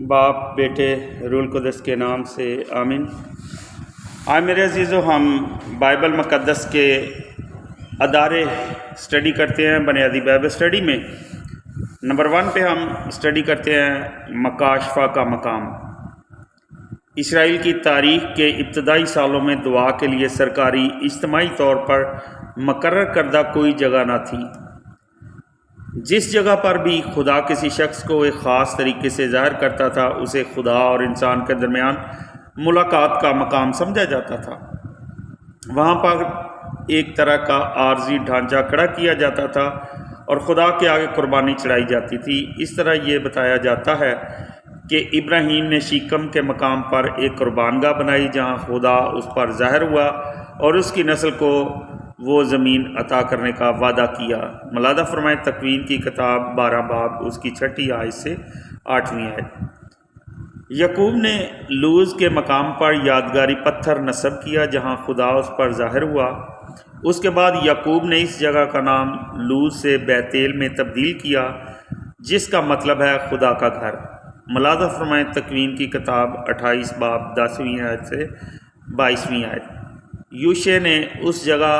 باپ بیٹے روح القدس کے نام سے آمین۔ آج میرے عزیزو ہم بائبل مقدس کے ادارے اسٹڈی کرتے ہیں۔ بنیادی بائبل اسٹڈی میں نمبر 1 پہ ہم اسٹڈی کرتے ہیں مکاشفہ کا مقام۔ اسرائیل کی تاریخ کے ابتدائی سالوں میں دعا کے لیے سرکاری اجتماعی طور پر مقرر کردہ کوئی جگہ نہ تھی۔ جس جگہ پر بھی خدا کسی شخص کو ایک خاص طریقے سے ظاہر کرتا تھا اسے خدا اور انسان کے درمیان ملاقات کا مقام سمجھا جاتا تھا۔ وہاں پر ایک طرح کا عارضی ڈھانچہ کھڑا کیا جاتا تھا اور خدا کے آگے قربانی چڑھائی جاتی تھی۔ اس طرح یہ بتایا جاتا ہے کہ ابراہیم نے شیکم کے مقام پر ایک قربان گاہ بنائی جہاں خدا اس پر ظاہر ہوا اور اس کی نسل کو وہ زمین عطا کرنے کا وعدہ کیا۔ ملادہ فرمائے تکوین کی کتاب 12 باب اس کی 6 آیت سے 8ویں آیت۔ یعقوب نے لوز کے مقام پر یادگاری پتھر نصب کیا جہاں خدا اس پر ظاہر ہوا۔ اس کے بعد یعقوب نے اس جگہ کا نام لوز سے بیتیل میں تبدیل کیا جس کا مطلب ہے خدا کا گھر۔ ملادہ فرمائے تکوین کی کتاب 28 باب 10ویں آیت سے 22ویں آیت۔ یوشع نے اس جگہ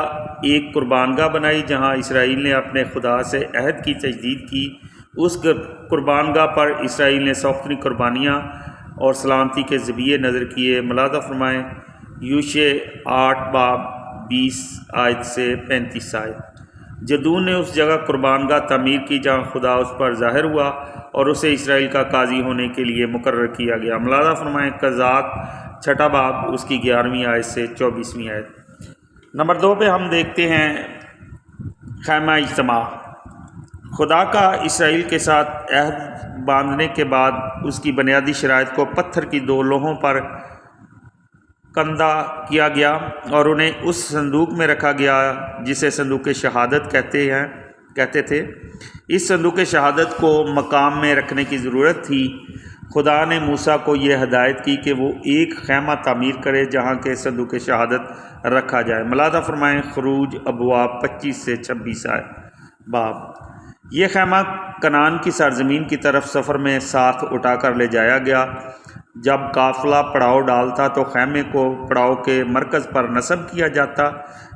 ایک قربان گاہ بنائی جہاں اسرائیل نے اپنے خدا سے عہد کی تجدید کی۔ اس قربان گاہ پر اسرائیل نے سوختنی قربانیاں اور سلامتی کے ذبیحے نظر کیے۔ ملادہ فرمائیں یوشع 8 باب 20 آیت سے 35 آیت۔ جدون نے اس جگہ قربان گاہ تعمیر کی جہاں خدا اس پر ظاہر ہوا اور اسے اسرائیل کا قاضی ہونے کے لیے مقرر کیا گیا۔ ملادہ فرمائیں قضات 6 باب اس کی 11ویں آیت سے 24ویں آیت۔ نمبر 2 پہ ہم دیکھتے ہیں خیمہ اجتماع۔ خدا کا اسرائیل کے ساتھ عہد باندھنے کے بعد اس کی بنیادی شرائط کو پتھر کی 2 لوحوں پر کندہ کیا گیا اور انہیں اس صندوق میں رکھا گیا جسے صندوق شہادت کہتے تھے۔ اس صندوق شہادت کو مقام میں رکھنے کی ضرورت تھی۔ خدا نے موسیٰ کو یہ ہدایت کی کہ وہ ایک خیمہ تعمیر کرے جہاں کے صندوق شہادت رکھا جائے۔ ملادہ فرمائیں خروج ابواب 25 سے 26 باب۔ یہ خیمہ کنعان کی سرزمین کی طرف سفر میں ساتھ اٹھا کر لے جایا گیا۔ جب قافلہ پڑاؤ ڈالتا تو خیمے کو پڑاؤ کے مرکز پر نصب کیا جاتا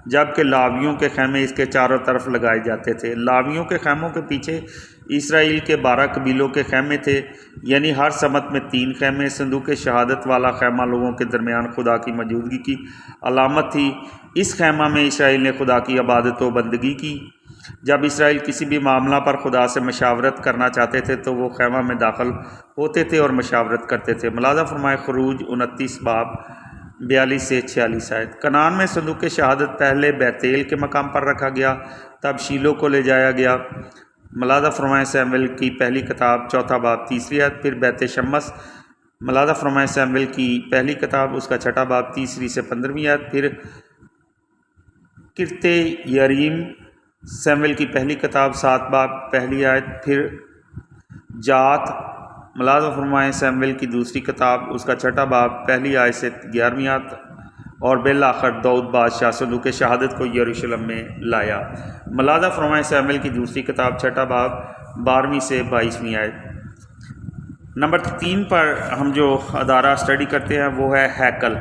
جبکہ لاویوں کے خیمے اس کے چاروں طرف لگائے جاتے تھے۔ لاویوں کے خیموں کے پیچھے اسرائیل کے 12 قبیلوں کے خیمے تھے، یعنی ہر سمت میں 3 خیمے۔ صندوق شہادت والا خیمہ لوگوں کے درمیان خدا کی موجودگی کی علامت تھی۔ اس خیمہ میں اسرائیل نے خدا کی عبادت و بندگی کی۔ جب اسرائیل کسی بھی معاملہ پر خدا سے مشاورت کرنا چاہتے تھے تو وہ خیمہ میں داخل ہوتے تھے اور مشاورت کرتے تھے۔ ملادہ فرمائے خروج 29 باب 42 سے 46 آیت۔ کنعان میں صندوق شہادت پہلے بیتیل کے مقام پر رکھا گیا، تب شیلو کو لے جایا گیا۔ ملادہ فرمائے سیمویل کی پہلی کتاب 4 باب 3 آیت۔ پھر بیت شمس۔ ملادہ فرمائے سیمویل کی پہلی کتاب اس کا 6 باب 3 سے 15 آیت۔ پھر کرتے یریم سیمویل کی پہلی کتاب 7 باب 1 آیت۔ پھر جات۔ ملادہ فرمائیں سیمویل کی دوسری کتاب اس کا 6 باب 1 آیت سے 11 آیت۔ اور بالآخر داؤد بادشاہ صندوق شہادت کو یروشلم میں لایا۔ ملادہ فرمائیں سیمویل کی دوسری کتاب 6 باب 12 سے 22 آیت۔ نمبر 3 پر ہم جو ادارہ اسٹڈی کرتے ہیں وہ ہے ہیکل۔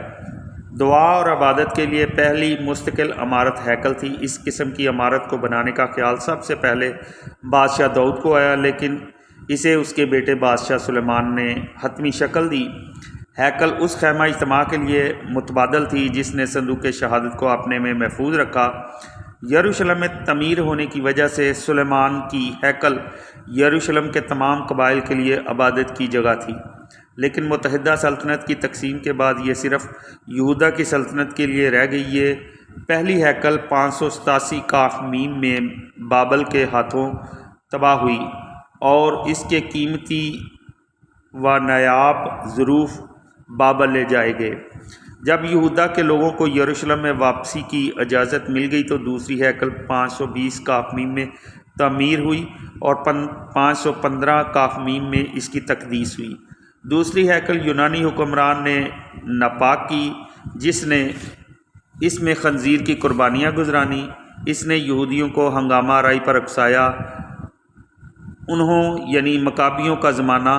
دعا اور عبادت کے لیے پہلی مستقل عمارت ہیکل تھی۔ اس قسم کی عمارت کو بنانے کا خیال سب سے پہلے بادشاہ داؤد کو آیا، لیکن اسے اس کے بیٹے بادشاہ سلیمان نے حتمی شکل دی۔ ہیکل اس خیمہ اجتماع کے لیے متبادل تھی جس نے صندوق شہادت کو اپنے میں محفوظ رکھا۔ یروشلم میں تعمیر ہونے کی وجہ سے سلیمان کی ہیکل یروشلم کے تمام قبائل کے لیے عبادت کی جگہ تھی، لیکن متحدہ سلطنت کی تقسیم کے بعد یہ صرف یہودا کی سلطنت کے لیے رہ گئی۔ یہ پہلی ہیکل 587 قاف میم میں بابل کے ہاتھوں تباہ ہوئی اور اس کے قیمتی و نایاب ظروف بابل لے جائے گئے۔ جب یہودا کے لوگوں کو یروشلم میں واپسی کی اجازت مل گئی تو دوسری ہیکل 520 قاف میم میں تعمیر ہوئی اور 515 قاف میم میں اس کی تقدیس ہوئی۔ دوسری ہیکل یونانی حکمران نے ناپاک کی جس نے اس میں خنزیر کی قربانیاں گزرانی۔ اس نے یہودیوں کو ہنگامہ آرائی پر اکسایا۔ انہوں یعنی مکابیوں کا زمانہ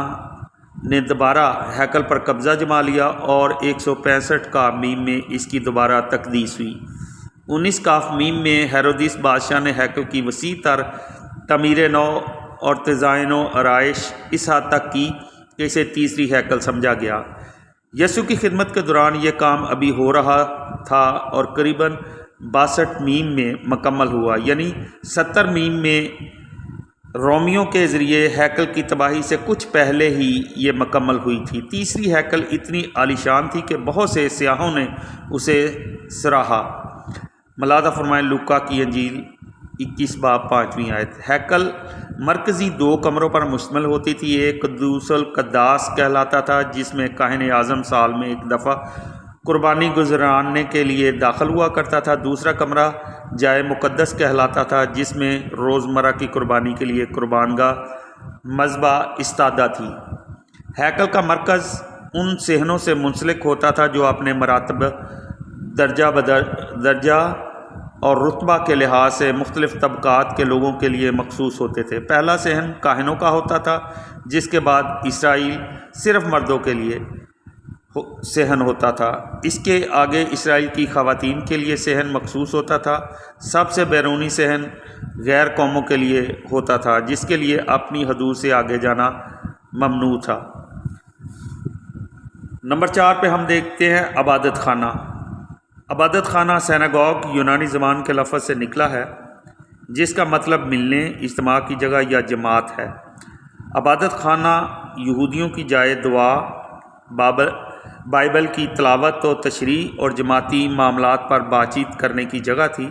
نے دوبارہ ہیکل پر قبضہ جما لیا اور 165 کا میم میں اس کی دوبارہ تقدیس ہوئی۔ 19 کاف میم میں ہیرودیس بادشاہ نے ہیکل کی وسیع تر تعمیر نو اور تزائین و آرائش اس حد تک کی کہ اسے تیسری ہیکل سمجھا گیا۔ یسوع کی خدمت کے دوران یہ کام ابھی ہو رہا تھا اور قریباً 62 میم میں مکمل ہوا، یعنی 70 میم میں رومیوں کے ذریعے ہیکل کی تباہی سے کچھ پہلے ہی یہ مکمل ہوئی تھی۔ تیسری ہیکل اتنی عالیشان تھی کہ بہت سے سیاحوں نے اسے سراہا۔ ملاحظہ فرمائیں لوکا کی انجیل 21 باب 5ویں آیت۔ ہیکل مرکزی 2 کمروں پر مشتمل ہوتی تھی۔ ایک قدوس القداس کہلاتا تھا جس میں کاہن اعظم سال میں ایک دفعہ قربانی گزرانے کے لیے داخل ہوا کرتا تھا۔ دوسرا کمرہ جائے مقدس کہلاتا تھا جس میں روزمرہ کی قربانی کے لیے قربان گاہ مذبح استادہ تھی۔ ہیکل کا مرکز ان صحنوں سے منسلک ہوتا تھا جو اپنے مراتب، درجہ اور رتبہ کے لحاظ سے مختلف طبقات کے لوگوں کے لیے مخصوص ہوتے تھے۔ پہلا صحن کاہنوں کا ہوتا تھا، جس کے بعد اسرائیل صرف مردوں کے لیے صحن ہوتا تھا۔ اس کے آگے اسرائیل کی خواتین کے لیے صحن مخصوص ہوتا تھا۔ سب سے بیرونی صحن غیر قوموں کے لیے ہوتا تھا جس کے لیے اپنی حدود سے آگے جانا ممنوع تھا۔ نمبر 4 پہ ہم دیکھتے ہیں عبادت خانہ۔ عبادت خانہ سیناگوگ یونانی زبان کے لفظ سے نکلا ہے جس کا مطلب ملنے، اجتماع کی جگہ یا جماعت ہے۔ عبادت خانہ یہودیوں کی جائے دعا، بائبل کی تلاوت و تشریح اور جماعتی معاملات پر بات چیت کرنے کی جگہ تھی۔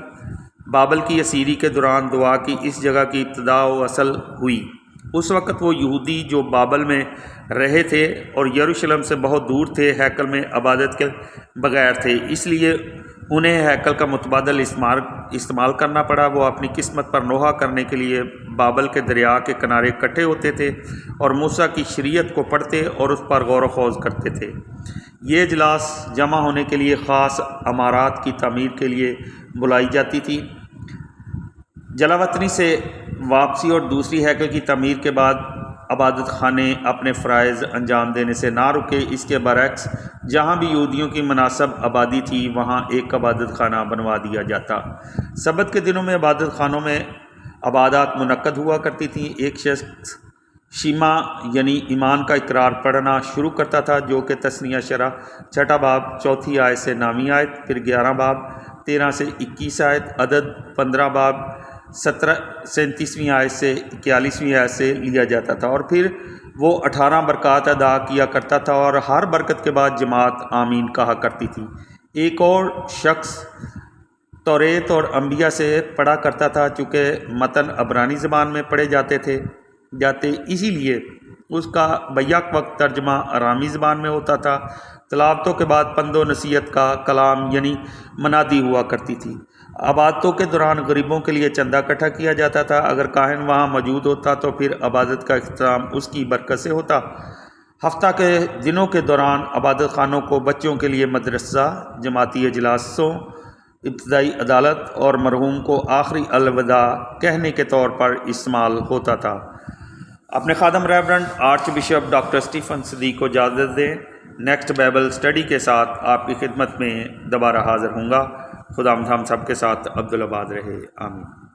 بابل کی اسیری کے دوران دعا کی اس جگہ کی ابتدا و اصل ہوئی۔ اس وقت وہ یہودی جو بابل میں رہے تھے اور یروشلم سے بہت دور تھے، ہیکل میں عبادت کے بغیر تھے، اس لیے انہیں ہیکل کا متبادل استعمال کرنا پڑا۔ وہ اپنی قسمت پر نوحہ کرنے کے لیے بابل کے دریا کے کنارے اکٹھے ہوتے تھے اور موسیٰ کی شریعت کو پڑھتے اور اس پر غور و خوض کرتے تھے۔ یہ اجلاس جمع ہونے کے لیے خاص عمارات کی تعمیر کے لیے بلائی جاتی تھی۔ جلاوطنی سے واپسی اور دوسری ہیکل کی تعمیر کے بعد عبادت خانے اپنے فرائض انجام دینے سے نہ رکے۔ اس کے برعکس جہاں بھی یہودیوں کی مناسب آبادی تھی وہاں ایک عبادت خانہ بنوا دیا جاتا۔ سبت کے دنوں میں عبادت خانوں میں عبادات منعقد ہوا کرتی تھیں۔ ایک شخص شیما یعنی ایمان کا اقرار پڑھنا شروع کرتا تھا جو کہ تثنیہ شرح 6 باب 4 آیت سے 9 آیت، پھر 11 باب 13 سے 21 آیت، عدد 15 باب 37 آیت سے 41 آیت سے لیا جاتا تھا، اور پھر وہ 18 برکات ادا کیا کرتا تھا اور ہر برکت کے بعد جماعت آمین کہا کرتی تھی۔ ایک اور شخص توریت اور انبیاء سے پڑھا کرتا تھا، چونکہ متن عبرانی زبان میں پڑھے جاتے اسی لیے اس کا بیک وقت ترجمہ آرامی زبان میں ہوتا تھا۔ تلاوتوں کے بعد پند و نصیحت کا کلام یعنی منادی ہوا کرتی تھی۔ عبادتوں کے دوران غریبوں کے لیے چندہ اکٹھا کیا جاتا تھا۔ اگر کاہن وہاں موجود ہوتا تو پھر عبادت کا اختتام اس کی برکت سے ہوتا۔ ہفتہ کے دنوں کے دوران عبادت خانوں کو بچوں کے لیے مدرسہ، جماعتی اجلاسوں، ابتدائی عدالت اور مرحوم کو آخری الوداع کہنے کے طور پر استعمال ہوتا تھا۔ اپنے خادم reverend archbishop doctor Stephen Siddique کو اجازت دیں۔ نیکسٹ بائبل اسٹڈی کے ساتھ آپ کی خدمت میں دوبارہ حاضر ہوں گا۔ خدا ہم سب کے ساتھ عبدالآباد رہے، آمین۔